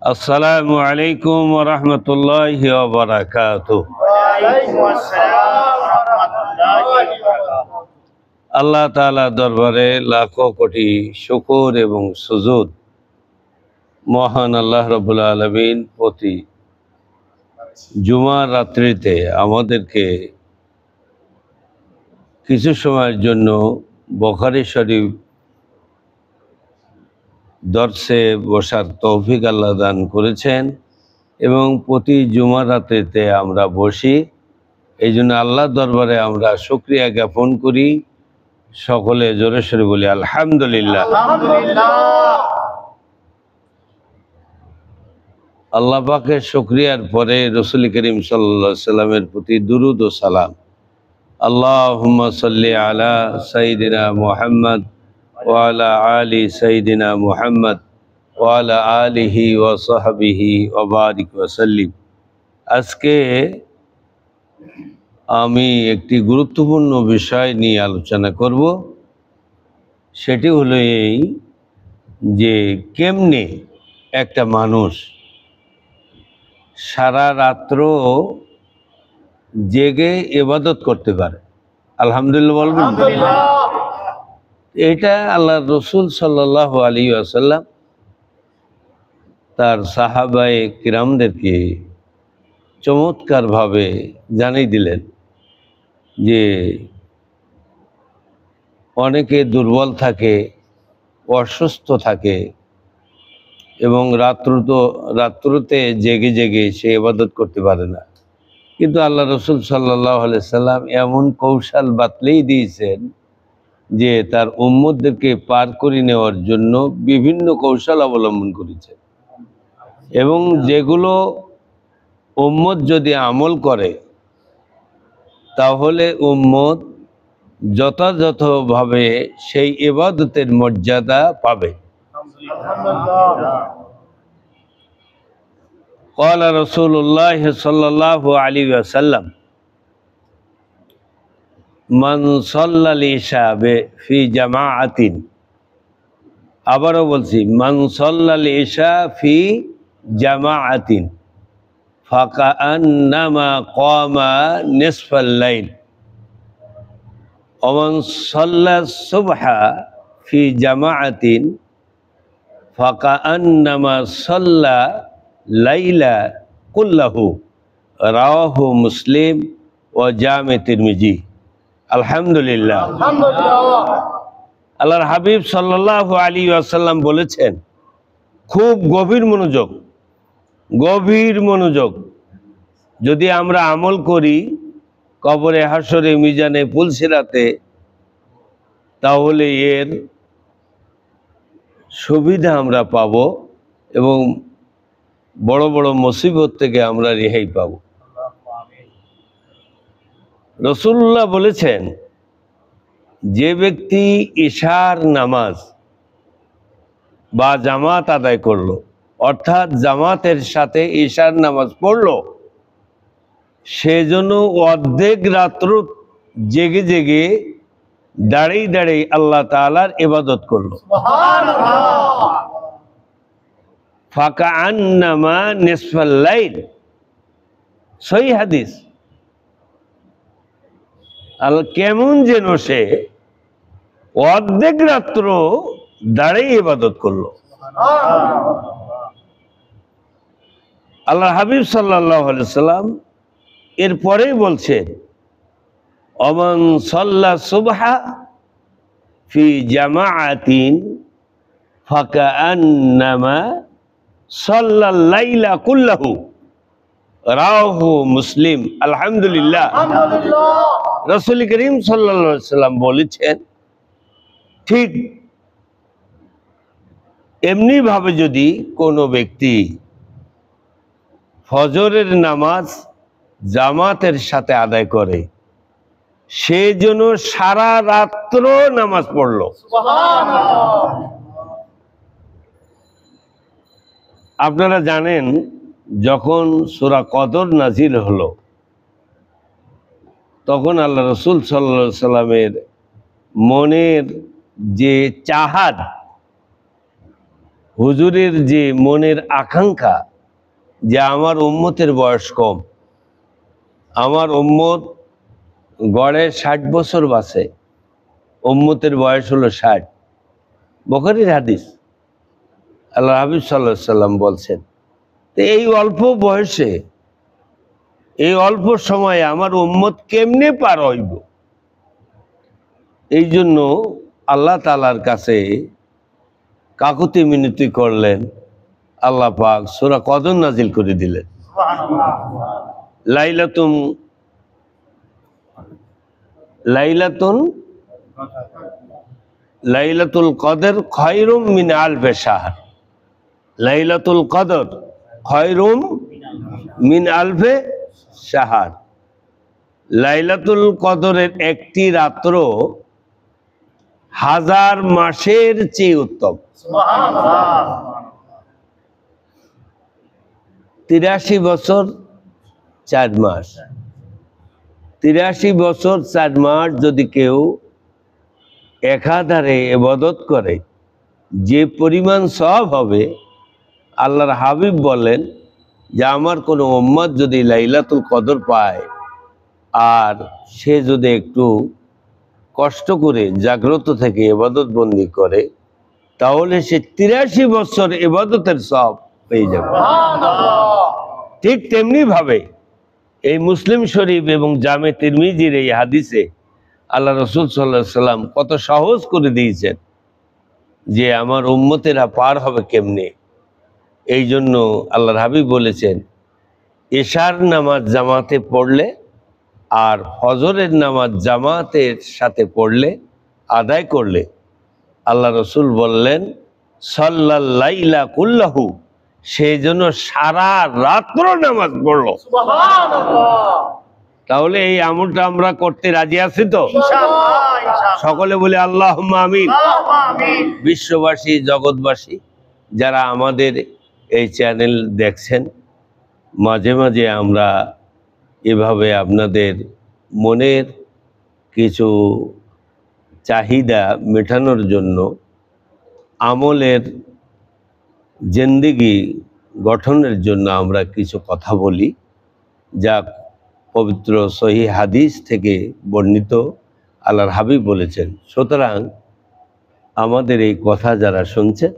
আসসালামু আলাইকুম ওয়া রাহমাতুল্লাহি ওয়া বারাকাতুহু। আল্লাহ তাআলা দরবারে লাখো কোটি শুকর এবং সুজুদ। মহান আল্লাহ রাব্বুল আলামিন প্রতি জুমার রাত্রিতে আমাদেরকে কিছু সময়ের জন্য বুখারী শরীফ দর্শে বসার তৌফিক আল্লাহ দান করেছেন এবং প্রতি জুমার রাত্রিতে আমরা বসি। এই জন্য আল্লাহর দরবারে আমরা শুকরিয়া জ্ঞাপন করি। সকলে জোরে সোরে বলি আলহামদুলিল্লাহ। আল্লাহ পাকের শুকরিয়ার পরে রাসূল করিম সাল্লাল্লাহু আলাইহি সাল্লামের প্রতি দুরূদ ও সালাম। আল্লাহুম্মা সাল্লি আলা সাইয়্যিদিনা মুহাম্মদ ওয়া আলা আলি সাইয়্যিদিনা মুহাম্মদ ওয়া আলা আলিহি ওয়া সাহবিহি ওয়া বারিক ওয়া সাল্লিম। আজকে আমি একটি গুরুত্বপূর্ণ বিষয় নিয়ে আলোচনা করব। সেটি হলো এই যে কেমনে একটা মানুষ সারা রাত্র জেগে ইবাদত করতে পারে। আলহামদুলিল্লাহ বলবেন। এটা আল্লাহর রাসূল সাল্লাল্লাহু আলাইহি ওয়াসাল্লাম তার সাহাবায়ে কিরামদেরকে চমৎকারভাবে জানিয়ে দিলেন যে অনেকে দুর্বল থাকে, অসুস্থ থাকে এবং রাত্রতে জেগে জেগে সে ইবাদত করতে পারে না। কিন্তু আল্লাহ রাসূল সাল্লাল্লাহু আলাইহি সাল্লাম এমন কৌশল বাতলেই দিয়েছেন যে তার উম্মতদেরকে পার করে নেওয়ার জন্য বিভিন্ন কৌশল অবলম্বন করেছেন এবং যেগুলো উম্মত যদি আমল করে তাহলে উম্মত যথাযথভাবে সেই ইবাদতের মর্যাদা পাবে। قال رسول الله صلى الله عليه وسلم من صلى العشاء في جماعة আবারও বলছি من صلى العشاء في جماعة فكأنما قام نصف الليل ومن صلى الصبح في جماعة فكأنما صلى লাইলা কুল্লাহু। রাওয়াহু মুসলিম ও জামে তিরমিজি। আলহামদুলিল্লাহ। আল্লাহর হাবিব সাল্লাল্লাহু আলাইহি ওয়াসাল্লাম বলেছেন, খুব গভীর মনোযোগ যদি আমরা আমল করি কবরে, হাসরে, মিজানে, পুলসিরাতে, তাহলে এর সুবিধা আমরা পাব এবং বড় বড় মুসিবত থেকে আমরা রেহাই পাব। রাসূলুল্লাহ বলেছেন, যে ব্যক্তি ইশার নামাজ বা জামাত আদায় করলো, অর্থাৎ জামাতের সাথে ইশার নামাজ পড়লো, সেজন্য অর্ধেক রাত্র জেগে জেগে দাঁড়িয়ে দাঁড়িয়ে আল্লাহ তাআলার ইবাদত করলো। ফাকাআন্নামা নিসফাল লাইল। সহিহ হাদিস। কেমন যেন সে অর্ধেক রাত্র দাঁড়িয়ে ইবাদত করলো। আল্লাহ হাবিব সাল্লাল্লাহু আলাইহি সাল্লাম এরপরেই বলছেন, ওমান সাল্লা সুবহা ফি জামাআতিন ফাকাআন্নামা সাল্লাল লাইলা কুল্লাহু। রাওয়াহু মুসলিম। আলহামদুলিল্লাহ। রাসূল করিম সাল্লাল্লাহু আলাইহি সাল্লাম বলেছেন, ঠিক এমনি ভাবে যদি কোনো ব্যক্তি ফজরের নামাজ জামাতের সাথে আদায় করে, সে যেন সারা রাত্র নামাজ পড়লো। আপনারা জানেন, যখন সূরা কদর নাজিল হলো তখন আল্লাহ রাসূল সাল্লাল্লাহু আলাইহি সাল্লামের মনের যে চাহাত, হুজুরের যে মনের আকাঙ্ক্ষা যে আমার উম্মতের বয়স কম, আমার উম্মত গড়ে 60 বছর বাঁচে, উম্মতের বয়স হলো 60। বুখারীর হাদিস, আল্লাহ হাবিব সাল্লাল্লাহু আলাইহি সাল্লাম বলছেন। তো এই অল্প বয়সে, এই অল্প সময়ে আমার উম্মত কেমনে পার হইব? এই জন্য আল্লাহ তাআলার কাছে কাকুতি মিনতি করলেন। আল্লাহ পাক সূরা কদর নাজিল করে দিলেন। লাইলাতুল কদর খায়রুম মিন আলফি শাহর। লাইলাতুল কদর খায়রুম মিন আলফি শাহর। লাইলাতুল কদরের একটি রাত্র 1000 মাসের চেয়ে উত্তম। 83 বছর 4 মাস। 83 বছর 4 মাস যদি কেউ একাধারে ইবাদত করে, যে পরিমাণ সওয়াব হবে, আল্লাহর হাবিব বলেন যে আমার কোনো উম্মত যদি লাইলাতুল কদর পায় আর সে যদি একটু কষ্ট করে জাগ্রত থেকে ইবাদত বন্দি করে, তাহলে সে 83 বছর ইবাদতের সওয়াব পেয়ে যাবে। ঠিক তেমনি ভাবে এই মুসলিম শরীফ এবং জামে তিরমিজির এই হাদিসে আল্লাহ রাসূল সাল্লাল্লাহু আলাইহি সাল্লাম কত সহজ করে দিয়েছেন যে আমার উম্মতেরা পার হবে কেমনে। এই জন্য আল্লাহর হাবিব বলেছেন, এশার নামাজ জামাতে পড়লে আর ফজরের নামাজ জামাতের সাথে পড়লে, আদায় করলে, আল্লাহ রসুল বললেন সাল্লাল লাইলা কুল্লাহু, সেই জন্য সারা রাত্র নামাজ পড়লো। তাহলে এই আমলটা আমরা করতে রাজি আছি তো? সকলে বলে আল্লাহুম্মা আমিন। বিশ্ববাসী, জগৎবাসী যারা আমাদের এই চ্যানেল দেখছেন, মাঝে মাঝে আমরা এভাবে আপনাদের মনের কিছু চাহিদা মেটানোর জন্য, আমলের জিন্দেগি গঠনের জন্য আমরা কিছু কথা বলি, যা পবিত্র সহিহ হাদিস থেকে বর্ণিত। আল্লাহর হাবিব বলেছেন। সুতরাং আমাদের এই কথা যারা শুনছেন,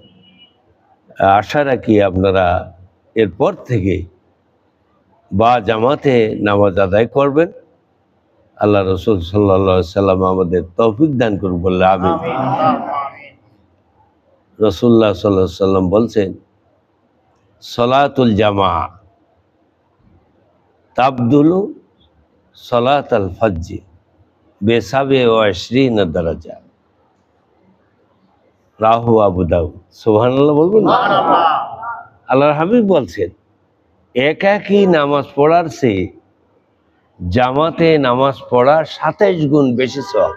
আশা রাখি আপনারা এরপর থেকে বা জামাতে নামাজ আদায় করবেন। আল্লাহ রসুল সাল্লাল্লাহু আলাইহি সাল্লাম আমাদের তৌফিক দান করুন বলে আমিন। রাসূলুল্লাহ সাল্লাল্লাহু আলাইহি সাল্লাম বলছেন, সলাতুল জামা তাবদুলু সলাতাল ফজ্র বেসাবে ও 20 দরজা। রাহু আবু দাউদ। সুবহানাল্লাহ বলবেন না? আল্লাহর হাবিব বলছেন, একাকী নামাজ পড়ার চেয়ে জামাতে নামাজ পড়া 27 গুণ বেশি সওয়াব।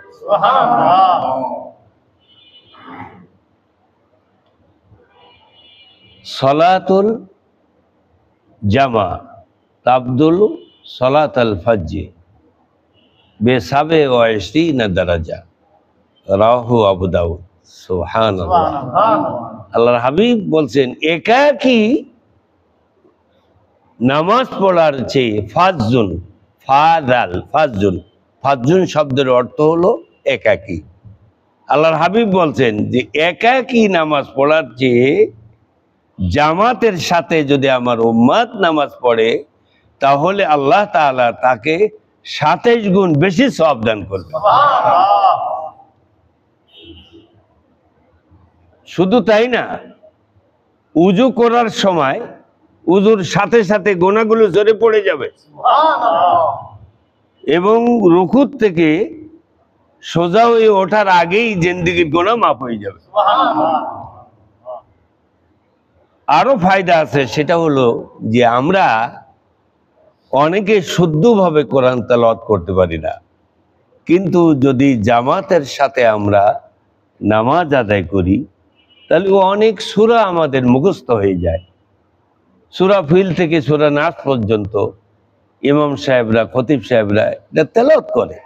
সলাতুল জামা তাবদুল সলাতাল ফজ্র বেসাবে ও 20 দরজা। রাহু আবু দাউদ। সুবহানাল্লাহ। আল্লাহর হাবিব বলছেন, একাকী নামাজ পড়ার চেয়ে ফাজুন, ফাজুন শব্দের অর্থ হলো একাকী। আল্লাহর হাবিব বলছেন যে একাকী নামাজ পড়ার চেয়ে জামাতের সাথে যদি আমার উম্মত নামাজ পড়ে, তাহলে আল্লাহ তাআলা তাকে 27 গুণ বেশি সওয়াব দান করবে। শুধু তাই না, উযু করার সময় উযুর সাথে সাথে গোনাগুলো ঝরে পড়ে যাবে এবং রুকুত থেকে সোজা হয়ে ওঠার আগেই জিন্দেগির গোনা মাফ হয়ে যাবে। আরো ফায়দা আছে, সেটা হলো যে আমরা অনেকে শুদ্ধভাবে কোরআন তেলাওয়াত করতে পারি না, কিন্তু যদি জামাতের সাথে আমরা নামাজ আদায় করি, তাহলে অনেক সূরা আমাদের মুখস্থ হয়ে যায়। সূরা ফিল থেকে সূরা নাস পর্যন্ত ইমাম সাহেবরা, খতিব সাহেবরা এটা তেলাওয়াত করে,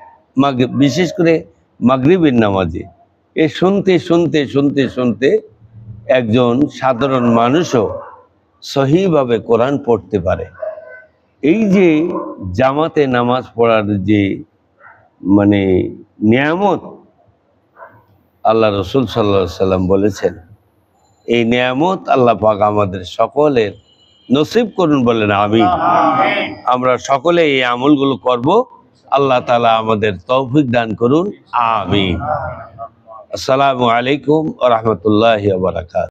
বিশেষ করে মাগরিবের নামাজে। এ শুনতে শুনতে শুনতে শুনতে একজন সাধারণ মানুষও সহিভাবে কোরআন পড়তে পারে। এই যে জামাতে নামাজ পড়ার যে মানে নিয়ামত আল্লাহ রসুল সাল্লাল্লাহু আলাইহি সাল্লাম বলেছেন, এই নিয়ামত আল্লাহ পাক আমাদের সকলের নসিব করুন, বলেন আমিন। আমরা সকলে এই আমলগুলো করব, আল্লাহ তাআলা আমাদের তৌফিক দান করুন, আমিন। আসসালামু আলাইকুম ওয়া রাহমাতুল্লাহি ওয়া বারাকাতুহু।